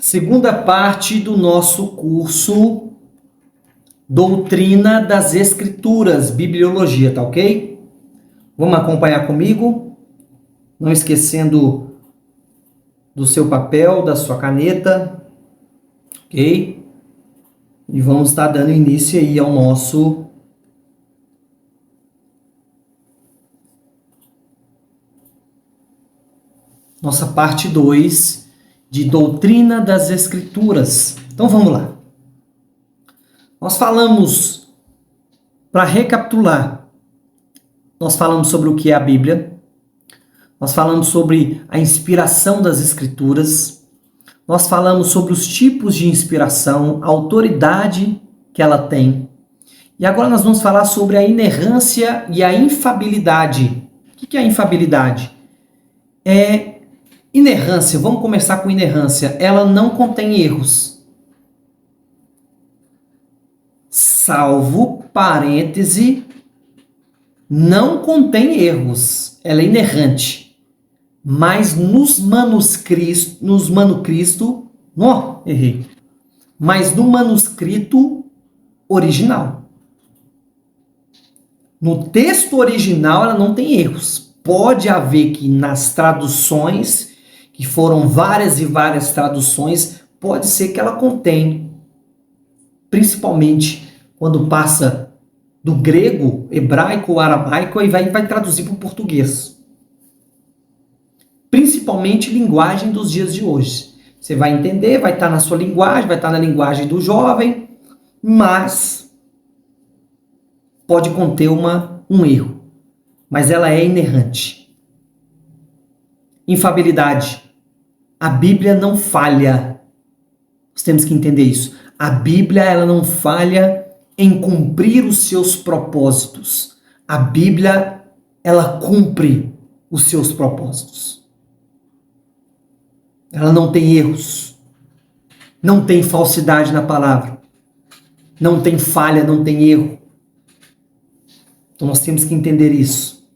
Segunda parte do nosso curso Doutrina das Escrituras, Bibliologia, tá ok? Vamos acompanhar comigo? Não esquecendo do seu papel, da sua caneta, ok? E vamos estar dando início aí ao nossa parte 2 de Doutrina das Escrituras. Então vamos lá. Nós falamos, para recapitular, nós falamos sobre o que é a Bíblia, nós falamos sobre a inspiração das Escrituras, nós falamos sobre os tipos de inspiração, a autoridade que ela tem, e agora nós vamos falar sobre a inerrância e a infabilidade. O que é a infabilidade? Inerrância, vamos começar com inerrância. Ela não contém erros. Salvo, parêntese, não contém erros. Ela é inerrante. Mas Mas no manuscrito original. No texto original ela não tem erros. Pode haver que nas traduções, que foram várias e várias traduções, pode ser que ela contém, principalmente quando passa do grego, hebraico ou aramaico, e vai traduzir para o português. Principalmente linguagem dos dias de hoje. Você vai entender, vai estar na sua linguagem, vai estar na linguagem do jovem, mas pode conter um erro. Mas ela é inerrante. Infabilidade. A Bíblia não falha. Nós temos que entender isso. A Bíblia ela não falha em cumprir os seus propósitos. A Bíblia ela cumpre os seus propósitos. Ela não tem erros. Não tem falsidade na palavra. Não tem falha, não tem erro. Então nós temos que entender isso.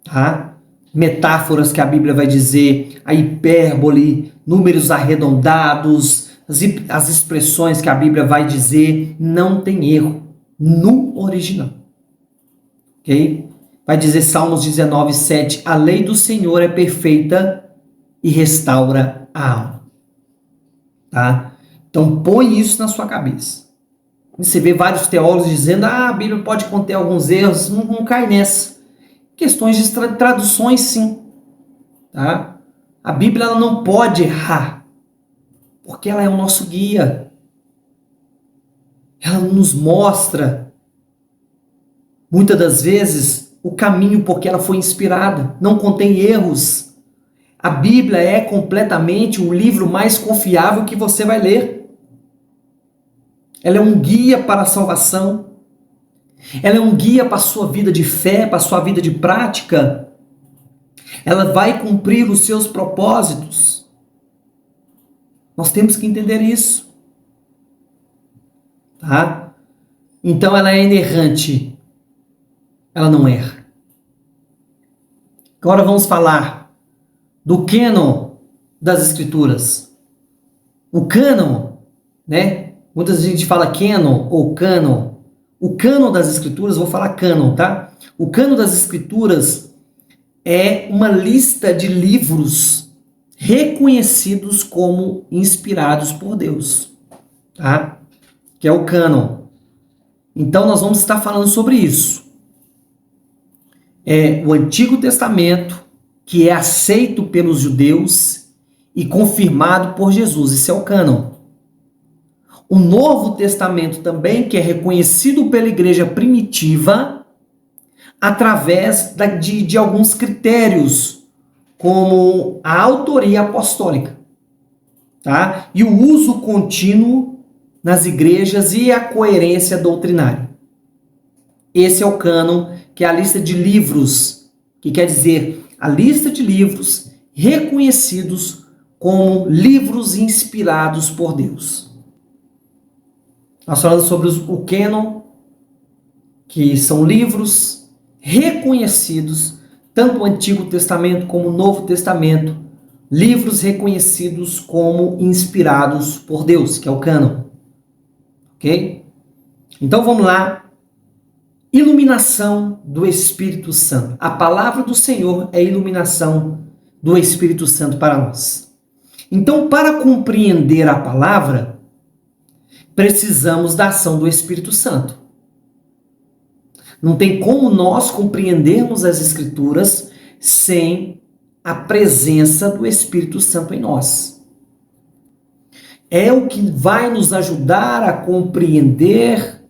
Tá? Metáforas que a Bíblia vai dizer, a hipérbole, números arredondados, as expressões que a Bíblia vai dizer, não tem erro no original. Ok? Vai dizer Salmos 19:7, a lei do Senhor é perfeita e restaura a alma. Tá? Então põe isso na sua cabeça. Você vê vários teólogos dizendo, a Bíblia pode conter alguns erros, não cai nessa. Questões de traduções, sim. Tá? A Bíblia ela não pode errar, porque ela é o nosso guia. Ela nos mostra, muitas das vezes, o caminho porque ela foi inspirada. Não contém erros. A Bíblia é completamente o livro mais confiável que você vai ler. Ela é um guia para a salvação. Ela é um guia para a sua vida de fé, para a sua vida de prática. Ela vai cumprir os seus propósitos. Nós temos que entender isso. Tá? Então ela é inerrante. Ela não erra. Agora vamos falar do cânon das Escrituras. O cânon, né? Muita gente fala cânon ou cânon. O cânon das Escrituras, vou falar cânon, tá? O cânon das Escrituras é uma lista de livros reconhecidos como inspirados por Deus, tá? Que é o cânon. Então nós vamos estar falando sobre isso. É o Antigo Testamento, que é aceito pelos judeus e confirmado por Jesus. Isso é o cânon. O Novo Testamento também, que é reconhecido pela igreja primitiva através de alguns critérios, como a autoria apostólica, tá? E o uso contínuo nas igrejas e a coerência doutrinária. Esse é o cânon, que é a lista de livros, que quer dizer a lista de livros reconhecidos como livros inspirados por Deus. Nós falamos sobre o cânon, que são livros reconhecidos, tanto o Antigo Testamento como o Novo Testamento, livros reconhecidos como inspirados por Deus, que é o cânon. Ok? Então vamos lá. Iluminação do Espírito Santo. A palavra do Senhor é iluminação do Espírito Santo para nós. Então, para compreender a palavra, precisamos da ação do Espírito Santo. Não tem como nós compreendermos as Escrituras sem a presença do Espírito Santo em nós. É o que vai nos ajudar a compreender,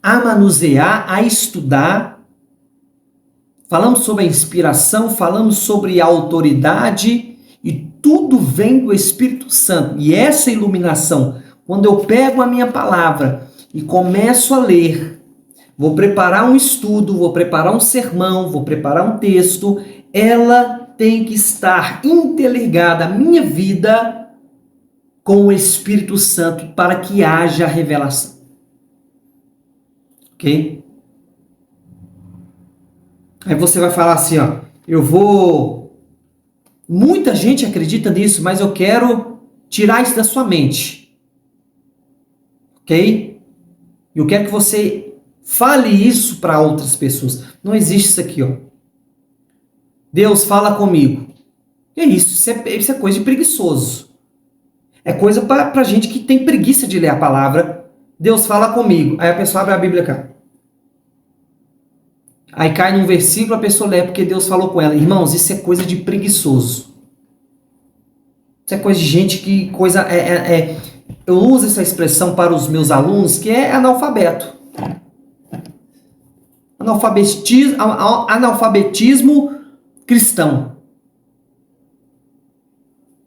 a manusear, a estudar. Falamos sobre a inspiração, falamos sobre a autoridade, e tudo vem do Espírito Santo. E essa iluminação, quando eu pego a minha palavra e começo a ler, vou preparar um estudo, vou preparar um sermão, vou preparar um texto, ela tem que estar interligada, a minha vida, com o Espírito Santo para que haja revelação. Ok? Aí você vai falar assim, ó, muita gente acredita nisso, mas eu quero tirar isso da sua mente. Ok? Eu quero que você fale isso para outras pessoas. Não existe isso aqui, ó. Deus fala comigo. É isso, isso é coisa de preguiçoso. É coisa para gente que tem preguiça de ler a palavra. Deus fala comigo. Aí a pessoa abre a Bíblia cá. Aí cai num versículo, a pessoa lê porque Deus falou com ela. Irmãos, isso é coisa de preguiçoso. Isso é coisa de gente que... Eu uso essa expressão para os meus alunos, que é analfabeto. Analfabetismo cristão.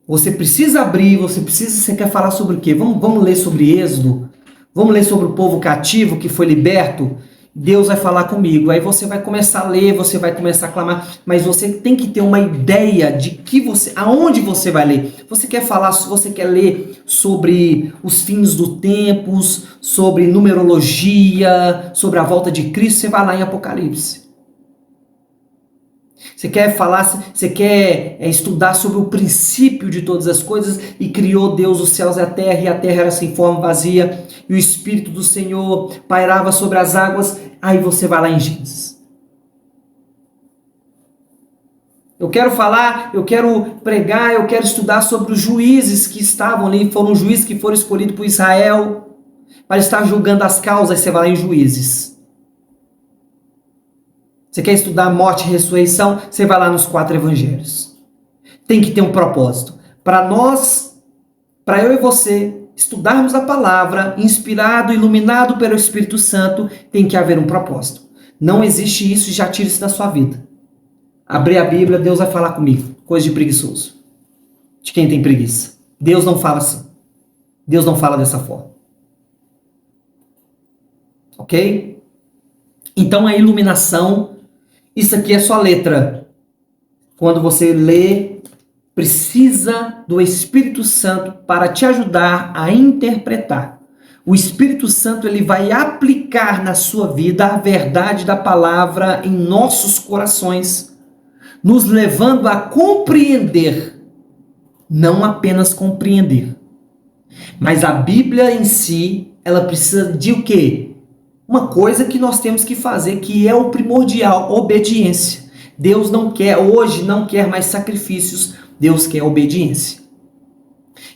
Você precisa abrir, você quer falar sobre o quê? Vamos ler sobre Êxodo? Vamos ler sobre o povo cativo que foi liberto? Deus vai falar comigo. Aí você vai começar a ler, você vai começar a clamar, mas você tem que ter uma ideia de aonde você vai ler. Você quer ler sobre os fins dos tempos, sobre numerologia, sobre a volta de Cristo, você vai lá em Apocalipse. Você quer estudar sobre o princípio de todas as coisas, e criou Deus os céus e a terra era sem forma, vazia, e o Espírito do Senhor pairava sobre as águas. Aí você vai lá em Gênesis. Eu quero pregar, eu quero estudar sobre os juízes que estavam ali, foram os juízes que foram escolhidos por Israel para estar julgando as causas. Você vai lá em Juízes. Você quer estudar morte e ressurreição? Você vai lá nos 4 evangelhos. Tem que ter um propósito. Para eu e você, estudarmos a palavra, inspirado, iluminado pelo Espírito Santo, tem que haver um propósito. Não existe isso, já tira isso da sua vida. Abrir a Bíblia, Deus vai falar comigo. Coisa de preguiçoso. De quem tem preguiça. Deus não fala assim. Deus não fala dessa forma. Ok? Então a iluminação... Isso aqui é só letra. Quando você lê, precisa do Espírito Santo para te ajudar a interpretar. O Espírito Santo, ele vai aplicar na sua vida a verdade da palavra em nossos corações, nos levando a compreender, não apenas compreender. Mas a Bíblia em si, ela precisa de o quê? Uma coisa que nós temos que fazer, que é o primordial, obediência. Deus hoje não quer mais sacrifícios, Deus quer obediência.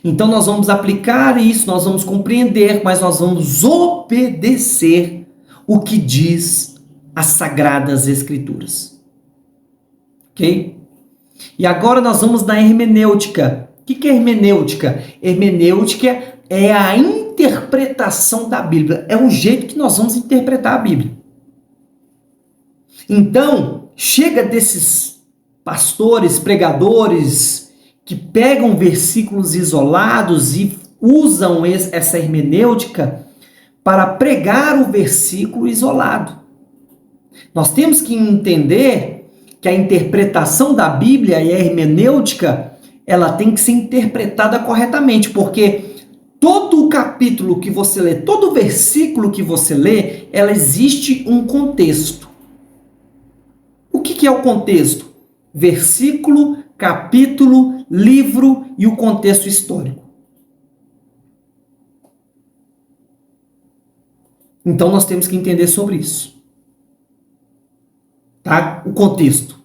Então nós vamos aplicar isso, nós vamos compreender, mas nós vamos obedecer o que diz as Sagradas Escrituras. Ok? E agora nós vamos na hermenêutica. O que é hermenêutica? Hermenêutica é a interpretação da Bíblia. É o jeito que nós vamos interpretar a Bíblia. Então, chega desses pastores, pregadores, que pegam versículos isolados e usam essa hermenêutica para pregar o versículo isolado. Nós temos que entender que a interpretação da Bíblia e a hermenêutica, ela tem que ser interpretada corretamente, porque todo o capítulo que você lê, todo versículo que você lê, ela existe um contexto. O que é o contexto? Versículo, capítulo, livro e o contexto histórico. Então nós temos que entender sobre isso. Tá? O contexto.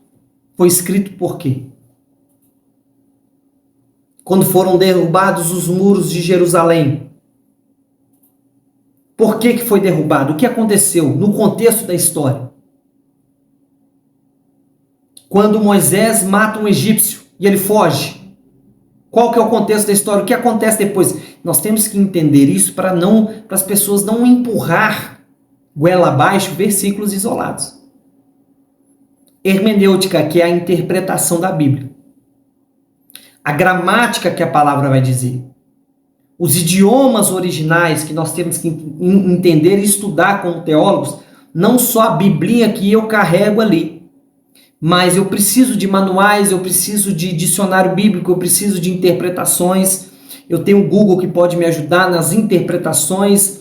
Foi escrito por quê? Quando foram derrubados os muros de Jerusalém. Por que foi derrubado? O que aconteceu no contexto da história? Quando Moisés mata um egípcio e ele foge. Qual que é o contexto da história? O que acontece depois? Nós temos que entender isso para as pessoas não empurrar goela abaixo versículos isolados. Hermenêutica, que é a interpretação da Bíblia. A gramática que a palavra vai dizer. Os idiomas originais que nós temos que entender e estudar como teólogos, não só a Biblinha que eu carrego ali, mas eu preciso de manuais, eu preciso de dicionário bíblico, eu preciso de interpretações. Eu tenho o Google que pode me ajudar nas interpretações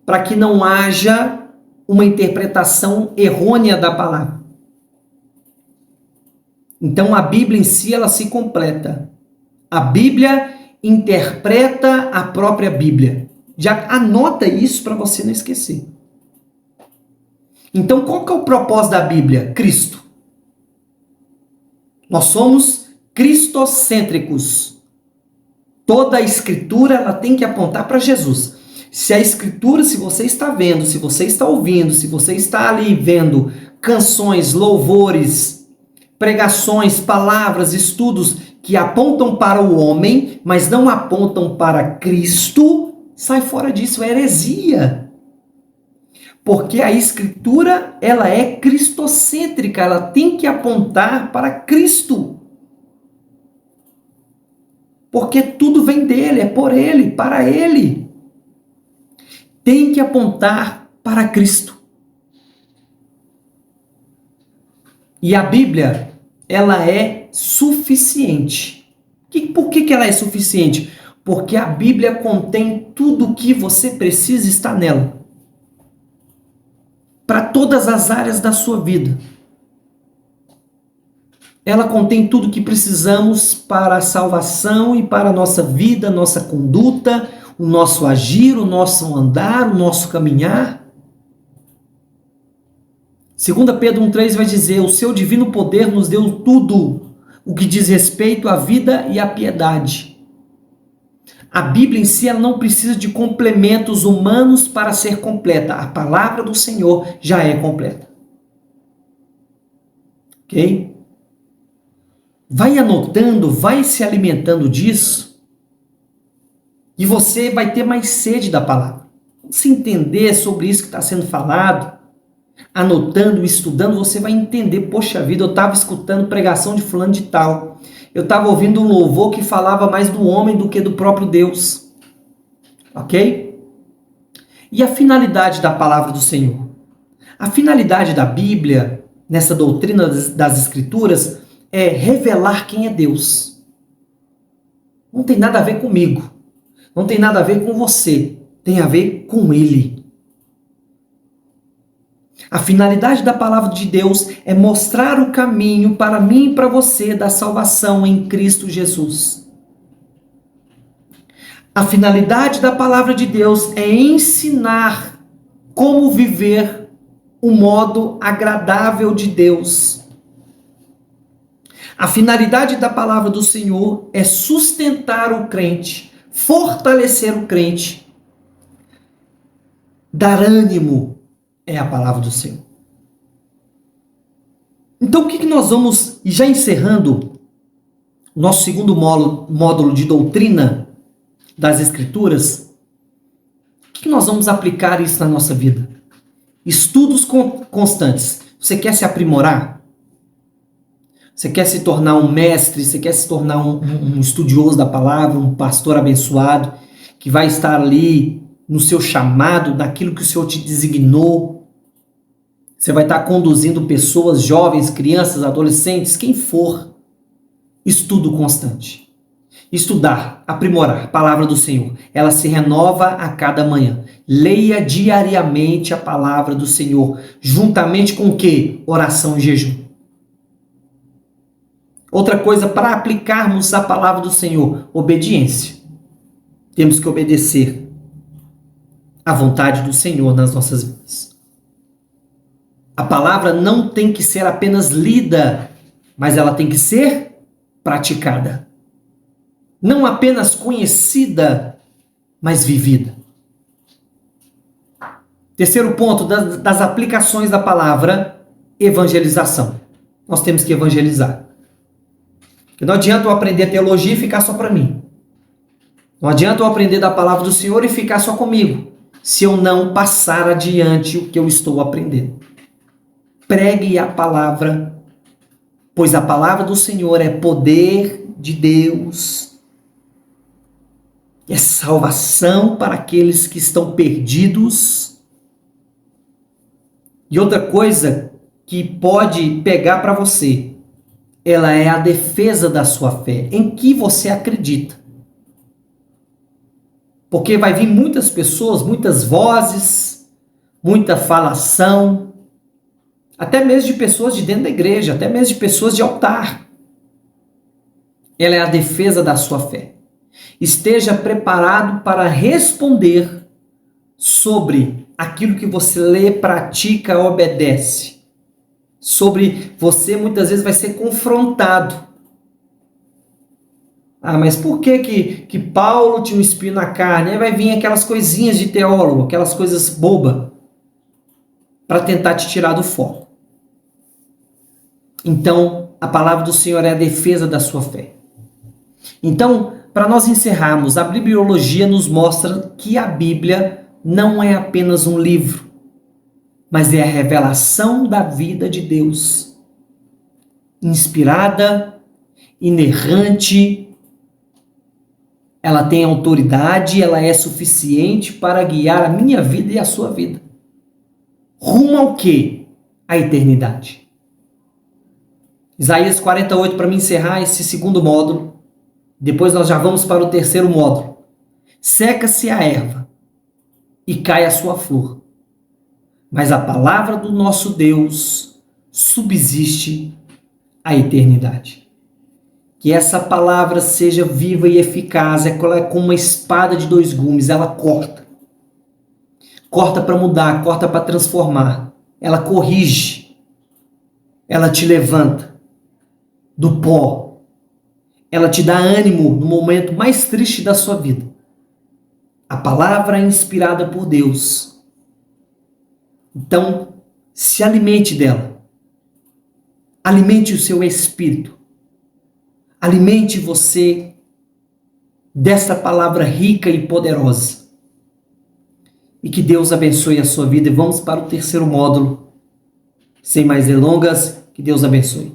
para que não haja uma interpretação errônea da palavra. Então a Bíblia em si, ela se completa. A Bíblia interpreta a própria Bíblia. Já anota isso para você não esquecer. Então qual que é o propósito da Bíblia? Cristo. Nós somos cristocêntricos. Toda a escritura ela tem que apontar para Jesus. Se a escritura, se você está vendo, se você está ouvindo, se você está ali vendo canções, louvores, pregações, palavras, estudos que apontam para o homem, mas não apontam para Cristo, sai fora disso, é heresia. Porque a escritura, ela é cristocêntrica, ela tem que apontar para Cristo. Porque tudo vem dele, é por ele, para ele. Tem que apontar para Cristo. E a Bíblia, ela é suficiente. Por que ela é suficiente? Porque a Bíblia contém tudo o que você precisa estar nela. Para todas as áreas da sua vida. Ela contém tudo o que precisamos para a salvação e para a nossa vida, nossa conduta, o nosso agir, o nosso andar, o nosso caminhar. 2 Pedro 1,3 vai dizer: o seu divino poder nos deu tudo o que diz respeito à vida e à piedade. A Bíblia em si ela não precisa de complementos humanos para ser completa. A palavra do Senhor já é completa. Ok? Vai anotando, vai se alimentando disso e você vai ter mais sede da palavra. Se entender sobre isso que está sendo falado, anotando, estudando, você vai entender, poxa vida, eu estava escutando pregação de fulano de tal. Eu estava ouvindo um louvor que falava mais do homem do que do próprio Deus. Ok? E a finalidade da palavra do Senhor? A finalidade da Bíblia, nessa doutrina das Escrituras, é revelar quem é Deus. Não tem nada a ver comigo. Não tem nada a ver com você. Tem a ver com Ele. A finalidade da palavra de Deus é mostrar o caminho para mim e para você da salvação em Cristo Jesus. A finalidade da palavra de Deus é ensinar como viver o modo agradável de Deus. A finalidade da palavra do Senhor é sustentar o crente, fortalecer o crente, dar ânimo. É a palavra do Senhor. Então o que nós vamos, e já encerrando o nosso segundo módulo de doutrina das Escrituras, o que nós vamos aplicar isso na nossa vida? Estudos constantes. Você quer se aprimorar? Você quer se tornar um mestre? Você quer se tornar um estudioso da palavra, um pastor abençoado, que vai estar ali no seu chamado, naquilo que o Senhor te designou? Você vai estar conduzindo pessoas, jovens, crianças, adolescentes, quem for. Estudo constante. Estudar, aprimorar, palavra do Senhor. Ela se renova a cada manhã. Leia diariamente a palavra do Senhor, juntamente com o quê? Oração e jejum. Outra coisa, para aplicarmos a palavra do Senhor, obediência. Temos que obedecer à vontade do Senhor nas nossas vidas. A palavra não tem que ser apenas lida, mas ela tem que ser praticada. Não apenas conhecida, mas vivida. Terceiro ponto das aplicações da palavra, evangelização. Nós temos que evangelizar. Porque não adianta eu aprender teologia e ficar só para mim. Não adianta eu aprender da palavra do Senhor e ficar só comigo, se eu não passar adiante o que eu estou aprendendo. Pregue a palavra, pois a palavra do Senhor é poder de Deus, é salvação para aqueles que estão perdidos. E outra coisa que pode pegar para você, ela é a defesa da sua fé, em que você acredita. Porque vai vir muitas pessoas, muitas vozes, muita falação, até mesmo de pessoas de dentro da igreja, até mesmo de pessoas de altar. Ela é a defesa da sua fé. Esteja preparado para responder sobre aquilo que você lê, pratica, obedece. Sobre você muitas vezes vai ser confrontado. Ah, mas por que Paulo tinha um espinho na carne? Aí vai vir aquelas coisinhas de teólogo, aquelas coisas bobas, para tentar te tirar do foco. Então, a palavra do Senhor é a defesa da sua fé. Então, para nós encerrarmos, a bibliologia nos mostra que a Bíblia não é apenas um livro, mas é a revelação da vida de Deus. Inspirada, inerrante, ela tem autoridade, ela é suficiente para guiar a minha vida e a sua vida. Rumo ao quê? A eternidade. Isaías 48, para me encerrar esse segundo módulo. Depois nós já vamos para o terceiro módulo. Seca-se a erva e cai a sua flor, mas a palavra do nosso Deus subsiste à eternidade. Que essa palavra seja viva e eficaz, é como uma espada de dois gumes, ela corta. Corta para mudar, corta para transformar. Ela corrige. Ela te levanta do pó. Ela te dá ânimo no momento mais triste da sua vida. A palavra é inspirada por Deus. Então, se alimente dela. Alimente o seu espírito. Alimente você dessa palavra rica e poderosa. E que Deus abençoe a sua vida. E vamos para o terceiro módulo. Sem mais delongas, que Deus abençoe.